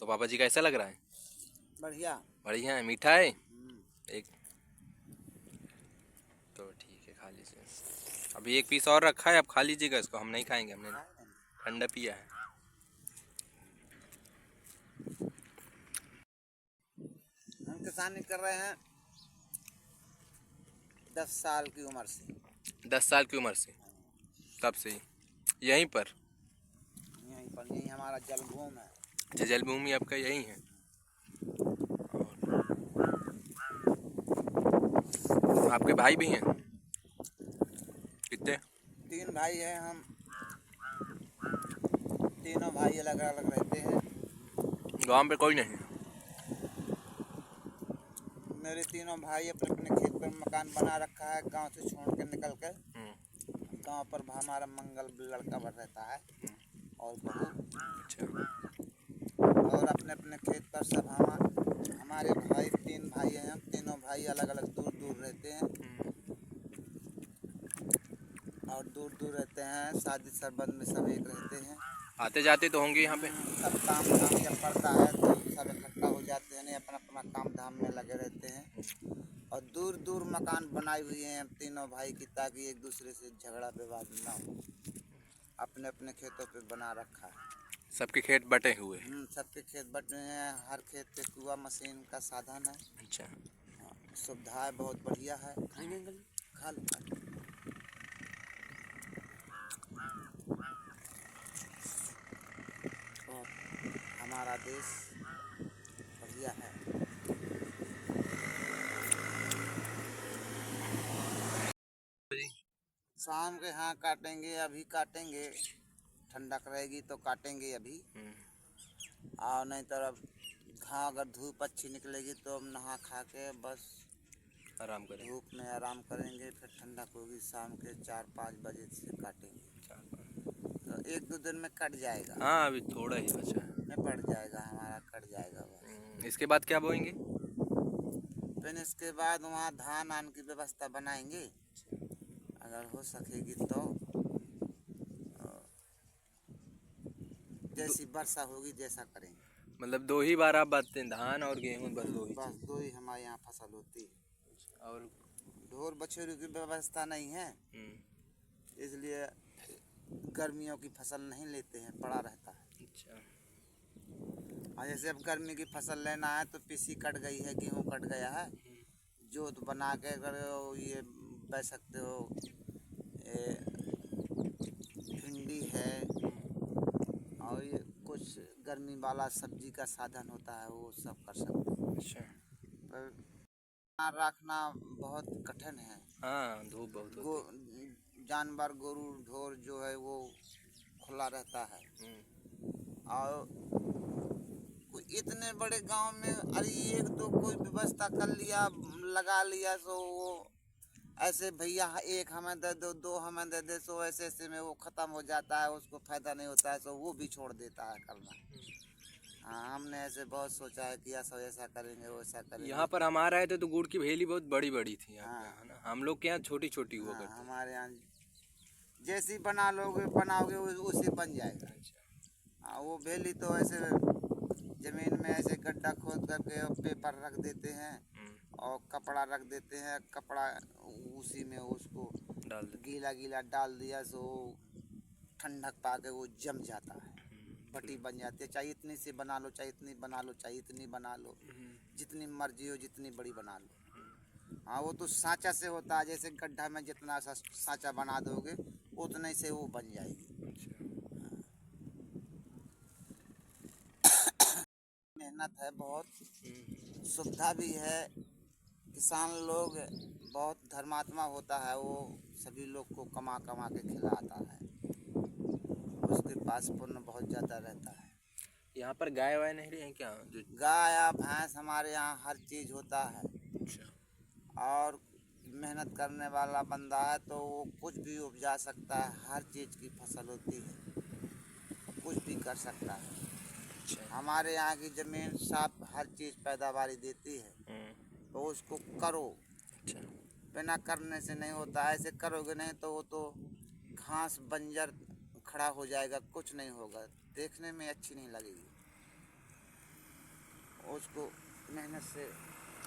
तो पापा जी कैसा लग रहा है? बढ़िया। बढ़िया है। मीठा है? एक तो ठीक है, खा लीजिए। अभी एक पीस और रखा है, आप खा लीजिएगा इसको, हम नहीं खाएंगे, हमने ठंडा पिया है। हम किसानी कर रहे हैं 10 साल की उम्र से। 10 साल की उम्र से? तब से यहीं पर? यहीं पर, यहीं हमारा जन्मभूमि है। अच्छा, जन्मभूमि आपका यहीं है। आपके भाई भी हैं? कितने? 3 भाई हैं हम। तीनों भाई अलग अलग रहते हैं। गांव में कोई नहीं? मेरे तीनों भाई अपने अपने खेत पर मकान बना रखा है, गांव से छोड़ के निकल कर। गांव पर हमारा मंगल लड़का भर रहता है और बहू। अच्छा। और अपने अपने खेत पर सब हमारे भाई 3 भाई हैं, हम तीनों भाई अलग अलग दूर दूर रहते हैं। और दूर दूर रहते हैं, शादी संबंध में सब एक रहते हैं। आते जाते तो होंगे यहाँ पे? सब काम धाम जब पड़ता है तो सब इकट्ठा हो जाते हैं, अपना अपना काम धाम में लगे रहते हैं। और दूर दूर मकान बनाई हुई हैं तीनों भाई की, ताकि एक दूसरे से झगड़ा विवाद ना हो। अपने अपने खेतों पे बना रखा है। सबके खेत बटे हुए हैं? सबके खेत बटे हैं। हर खेत पे कुआं मशीन का साधन है। अच्छा। सुविधाएं बहुत बढ़िया है। खाएंगे अंकल? खा लो खा लो। और हमारा देश बढ़िया है। शाम के हाँ काटेंगे, अभी काटेंगे। ठंडक रहेगी तो काटेंगे अभी। और नहीं तो अब हाँ, अगर धूप अच्छी निकलेगी तो हम नहा खा के बस आराम करें? धूप में आराम करेंगे। फिर ठंडक होगी, शाम के 4-5 बजे से काटेंगे। तो 1-2 दिन में कट जाएगा। हाँ, अभी थोड़ा ही बचा है। निपट जाएगा हमारा, कट जाएगा बस। इसके बाद क्या बोएंगे? फिर इसके बाद वहाँ धान आन की व्यवस्था बनाएंगे, अगर हो सकेगी तो। जैसी वर्षा होगी जैसा करेंगे। मतलब 2 ही बार आप बात हैं, धान और गेहूँ, बस 2 ही बस चीज़? 2 ही हमारे यहाँ फसल होती है। और ढोर बछेरू की व्यवस्था नहीं है, इसलिए गर्मियों की फसल नहीं लेते हैं, पड़ा रहता है। अच्छा। और जैसे अब गर्मी की फसल लेना है तो पीसी कट गई है, गेहूँ कट गया है, जोत बना के अगर ये बह सकते हो। भिंडी है और ये कुछ गर्मी वाला सब्जी का साधन होता है, वो सब कर सकते हैं। अच्छा। पर रखना बहुत कठिन है। हाँ, धूप बहुत होती है। जानवर गोरू ढोर जो है वो खुला रहता है। और इतने बड़े गांव में अरे 1-2 कोई व्यवस्था कर लिया, लगा लिया, तो वो ऐसे भैया एक हमें दे दो, 2 हमें दे दे, सो ऐसे ऐसे में वो खत्म हो जाता है, उसको फायदा नहीं होता है, तो वो भी छोड़ देता है करना। हाँ, हमने ऐसे बहुत सोचा है कि ऐसा करेंगे वैसा करेंगे। यहाँ पर हम आ रहे थे तो गुड़ की भेली बहुत बड़ी बड़ी थी यहाँ पे, हाँ, है ना? हम लोग के यहाँ छोटी छोटी हुआ हाँ, करती। हमारे यहाँ जैसी बनाओगे उसी बन जाएगा। हाँ, वो भेली तो ऐसे जमीन में ऐसे गड्ढा खोद करके पेपर रख देते हैं और कपड़ा रख देते हैं। कपड़ा उसी में उसको डाल देते। गीला गीला डाल दिया, सो ठंडक पाके वो जम जाता है, बटी बन जाती है। चाहे इतनी सी बना लो, चाहे इतनी बना लो, चाहे इतनी बना लो, जितनी मर्जी हो जितनी बड़ी बना लो। हाँ, वो तो सांचा से होता है, जैसे गड्ढा में जितना सा सांचा बना दोगे उतने से वो बन जाएगी। मेहनत है बहुत, सुविधा भी है। किसान लोग बहुत धर्मात्मा होता है, वो सभी लोग को कमा कमा के खिलाता है, उसके पास पुण्य बहुत ज़्यादा रहता है। यहाँ पर गाय वाय नहीं रही क्या? जो गाय या भैंस हमारे यहाँ हर चीज़ होता है। और मेहनत करने वाला बंदा है तो वो कुछ भी उपजा सकता है, हर चीज़ की फसल होती है, कुछ भी कर सकता है। हमारे यहाँ की ज़मीन साफ हर चीज़ पैदावारी देती है, तो उसको करो। बिना करने से नहीं होता, ऐसे करोगे नहीं तो वो तो घास बंजर खड़ा हो जाएगा, कुछ नहीं होगा, देखने में अच्छी नहीं लगेगी। उसको मेहनत से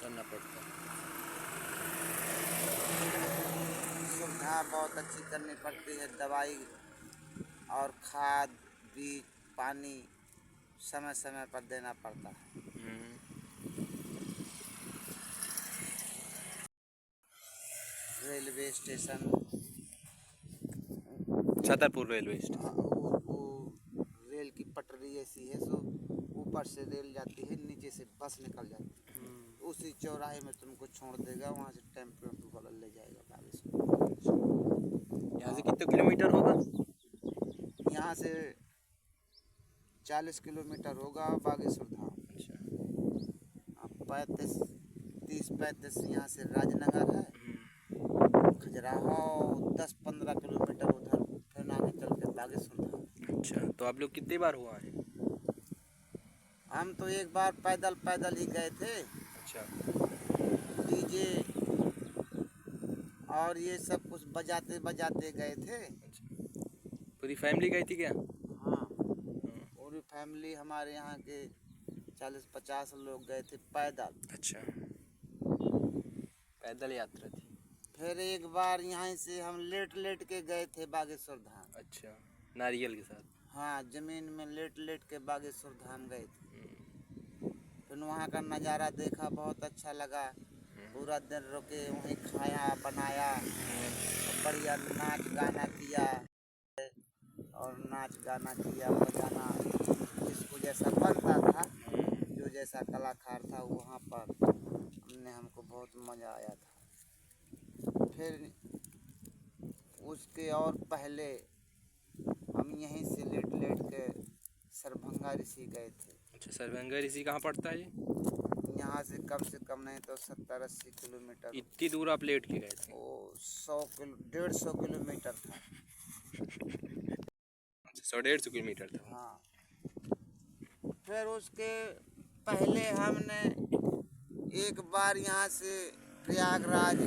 करना पड़ता है। सुविधा बहुत अच्छी करनी पड़ती है। दवाई और खाद, बीज, पानी समय समय पर देना पड़ता है। Railway station, Chhatarpur railway station. वो रेल की पटरी ऐसी है, सो ऊपर से रेल जाती है, नीचे से बस निकल जाती है। उसी चौराहे में तुमको छोड़ देगा, वहाँ से टेम्पो वाला ले जाएगा बागेश्वर। यहाँ से कितने किलोमीटर होगा? यहाँ से 40 किलोमीटर होगा बागेश्वर धाम। अच्छा। 30-35 यहाँ से राजनगर है। खजुराहो 10-15 किलोमीटर उधर, फिर आगे चल के बागेश्वर धाम। अच्छा, तो आप लोग कितनी बार हुआ है? हम तो एक बार पैदल ही गए थे। अच्छा। डीजे और ये सब कुछ बजाते बजाते गए थे। अच्छा, पूरी फैमिली गई थी क्या? हाँ, पूरी फैमिली हमारे यहाँ के 40-50 लोग गए थे पैदल। अच्छा, पैदल यात्रा थी। फिर एक बार यहाँ से हम लेट के गए थे बागेश्वर धाम। अच्छा, नारियल के साथ। हाँ, जमीन में लेट के बागेश्वर धाम गए थे। फिर वहाँ का नज़ारा देखा, बहुत अच्छा लगा। पूरा दिन रुके, वहीं खाया बनाया, बढ़िया नाच गाना किया बजाना जिसको जैसा बनता था, जो जैसा कलाकार था वहाँ पर हमको बहुत मज़ा आया था। फिर उसके और पहले हम यहीं से लेट के सरभंगा ऋषि गए थे। अच्छा, सरभंगा ऋषि कहाँ पड़ता है ये? यहाँ से कम नहीं तो 70-80 किलोमीटर। इतनी दूर आप लेट के गए थे? वो 150 किलोमीटर था। 150 किलोमीटर था। हाँ, फिर उसके पहले हमने एक बार यहाँ से प्रयागराज,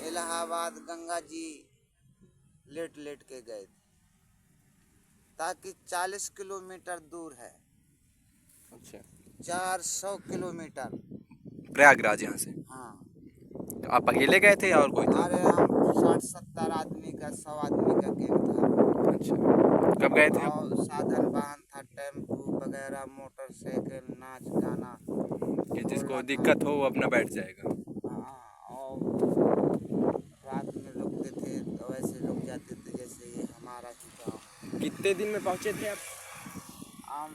इलाहाबाद, गंगा जी लेट के गए थे, ताकि 40 किलोमीटर दूर है। अच्छा, 400 किलोमीटर प्रयागराज यहाँ से? हाँ। तो आप अकेले गए थे और कोई था? अरे हम 60-70 आदमी का 100 आदमी का गैंग था। अच्छा, कब गए थे आप? और साधन वाहन था, टेम्पू वगैरह, मोटरसाइकिल, नाच गाना। कि जिसको दिक्कत हो वो अपना बैठ जाएगा। हाँ, और रात में रुकते थे तो ऐसे रुक जाते थे जैसे ये हमारा ही गाँव। कितने दिन में पहुँचे थे आप? हम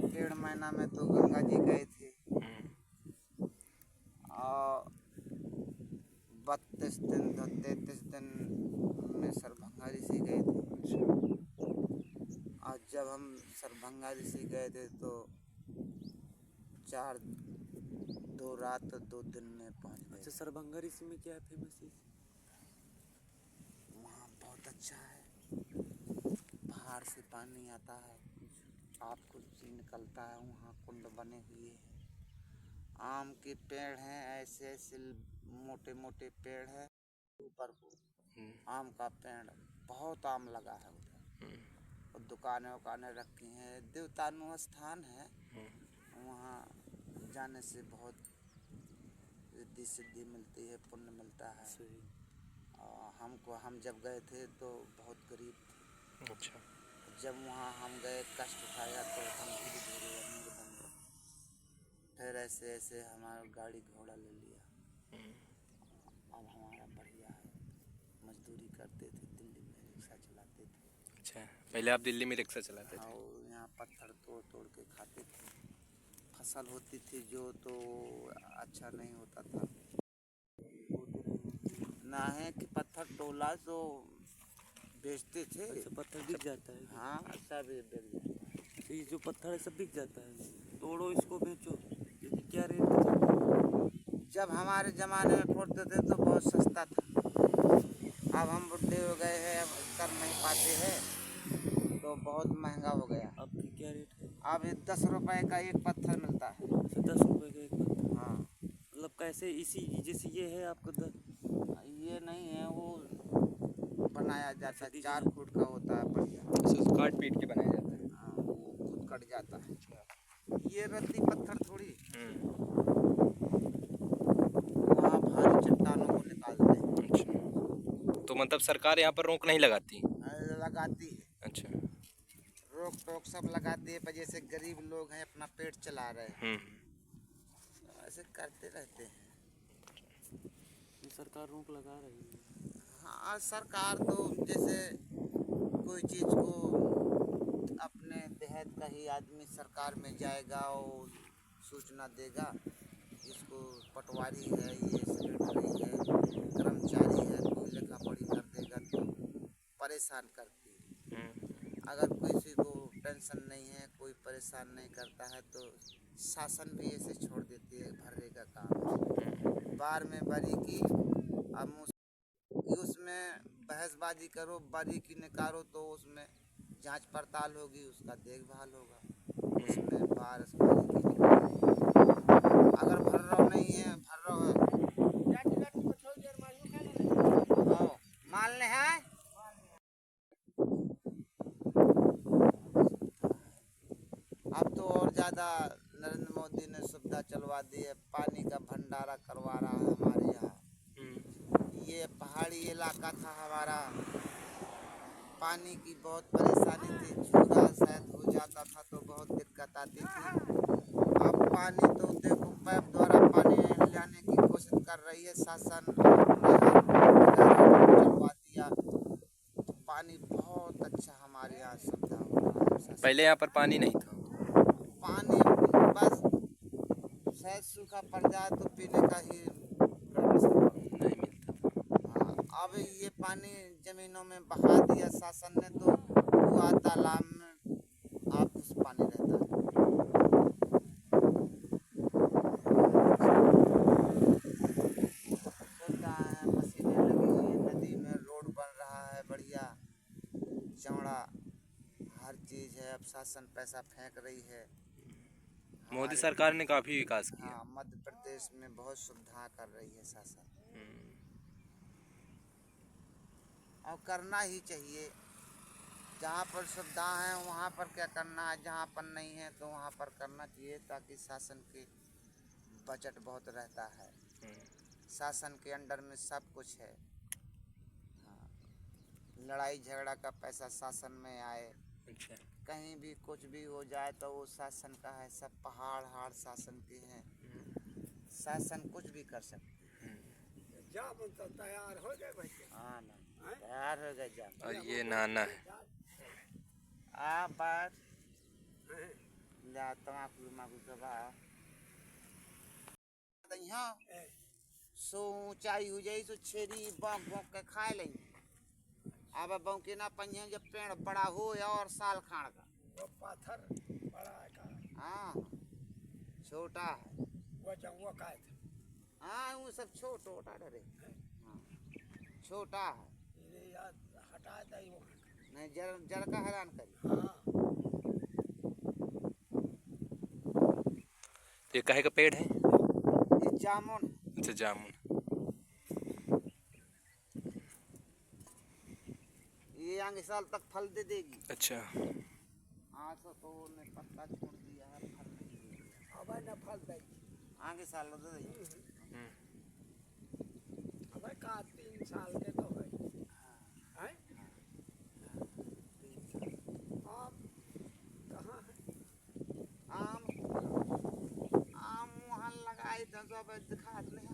1.5 महीना में तो गंगा जी गए थे, और 32 दिन 33 दिन में सरभंगा ऋषि गए थे। और जब हम सरभंगा ऋषि गए थे तो 2 रात 2 दिन में पहुंच गए। अच्छा, सरभंगा ऋषि में क्या है फेमस चीज? वहाँ बहुत अच्छा है, पहाड़ से पानी आता है, आपको निकलता है, वहाँ कुंड बने हुए हैं, आम के पेड़ हैं, ऐसे मोटे मोटे पेड़ है, ऊपर को आम का पेड़, बहुत आम लगा है उधर। और दुकानें रखी हैं, देवतानु स्थान है। वहाँ जाने से बहुत रिद्धि सिद्धि मिलती है, पुण्य मिलता है। और हम जब गए थे तो बहुत गरीब थे। अच्छा, जब वहाँ हम गए, कष्ट उठाया तो हम धीरे धीरे अमीर बन गए। फिर ऐसे हमारा गाड़ी घोड़ा ले लिया। अब हमारा बढ़िया है, मजदूरी करते थे, दिल्ली में रिक्शा चलाते थे। अच्छा, पहले आप दिल्ली में रिक्शा चलाते थे? और यहाँ पत्थर तोड़ के खाते थे। फसल होती थी जो तो अच्छा नहीं होता था, ना है कि पत्थर तोला तो बेचते थे। अच्छा, पत्थर बिक जाता है? हाँ, सब बिक जाता है। तो ये जो पत्थर है सब बिक जाता है? तोड़ो इसको बेचो, ये क्या रेट में चलता है? जब हमारे ज़माने में फोड़ते थे तो बहुत सस्ता था। अब हम बुढ़े हो गए हैं, अब कर नहीं पाते हैं तो बहुत महंगा हो गया। अब क्या रेट है? अब 10 रुपए का एक पत्थर मिलता है। अच्छा, 10 रुपए का एक पत्थर? हाँ, मतलब कैसे? इसी जैसे ये है आपका ये नहीं है, वो बनाया जाता है, 4 फुट का होता है, बढ़िया। अच्छा, काट पीट के बनाया जाता है। हाँ, वो खुद कट जाता है। ये रत्ती पत्थर थोड़ी, हम्म, वहाँ भारी चट्टानों को निकालते हैं। अच्छा। तो मतलब सरकार यहाँ पर रोक नहीं लगाती? लगाती है, अच्छा। रोक टोक सब लगाती है, पर जैसे गरीब लोग हैं अपना पेट चला रहे हैं, ऐसे करते रहते हैं। सरकार रोक लगा रही है। हाँ, सरकार तो जैसे कोई चीज़ को अपने देहात का ही आदमी सरकार में जाएगा और सूचना देगा, इसको पटवारी है, ये सेक्रेटरी है, कर्मचारी है, कोई लेखा पढ़ी कर देगा तो परेशान करती है। अगर किसी को टेंशन नहीं है, कोई परेशान नहीं करता है तो शासन भी ऐसे छोड़ देती है भर्रे का काम। बार में बरी की, अब उसमें बहसबाजी करो, बारीकी निकालो तो उसमें जांच पड़ताल होगी, उसका देखभाल होगा, उसमें बारिश बारीकी निकालो। अगर भर्रो नहीं है, भर्रो है हाँ, मालने है। अब तो और ज़्यादा नरेंद्र मोदी ने सुविधा चलवा दी है, पानी का भंडारा करवा रहा है हमारे यहाँ। ये पहाड़ी इलाका था हमारा, पानी की बहुत परेशानी थी, चूरा शायद हो जाता था तो बहुत दिक्कत आती थी। अब पानी तो देखो पाइप द्वारा पानी लाने की कोशिश कर रही है शासन, चलवा दिया तो पानी बहुत अच्छा हमारे यहाँ सुविधा हो रहा है। पहले यहाँ पर पानी नहीं था? पानी बस शायद सूखा पड़ जाए तो पीने का ही नहीं मिलता था। हाँ, अब ये पानी जमीनों में बहा दिया शासन ने तो कुआ तालाब में आप उस पानी रहता है। सुविधा है, मशीनें लगी हुई है, नदी में रोड बन रहा है बढ़िया चौड़ा, हर चीज़ है। अब शासन पैसा फेंक रही है। मोदी सरकार ने काफी विकास किया। हाँ, मध्य प्रदेश में बहुत सुविधा कर रही है शासन, और करना ही चाहिए। जहाँ पर सुविधा है वहाँ पर क्या करना है, जहाँ पर नहीं है तो वहाँ पर करना चाहिए, ताकि शासन के बजट बहुत रहता है, शासन के अंडर में सब कुछ है। हाँ, लड़ाई झगड़ा का पैसा शासन में आए, अच्छा। कहीं भी कुछ भी हो जाए तो वो शासन का है, सब पहाड़ हाड़ शासन के हैं, शासन कुछ भी कर सकते। तो तैयार हो गए भाई। हाँ ना, तैयार हो गए जा। और ये नाना है। आ बात तमाकू तमाकू सब यहाँ सो ऊंचाई हो जाई तो छेरी बौंक बौंक के खाए लेंगे। अब बौके ना पहिए जब पेड़ बड़ा हो और साल खाण का वो पाथर बड़ा है का, हाँ छोटा है वो का था। हाँ वो सब छोटा डरे, हाँ छोटा है, ये याद हटा दे वो। नहीं जड़ का हैरान करी। हाँ, तो ये काहे का पेड़ है? ये जामुन, अच्छा, जामुन। ये आगे साल तक फल दे देगी। अच्छा। हाँ तो ने पत्ता छोड़ दिया है, फल नहीं देगी। अब न फल दे, आगे साल दे देगी। अब का 3 साल के तो है। हैं? आम कहाँ है? आम आम वहाँ लगाए तो अब दिखा नहीं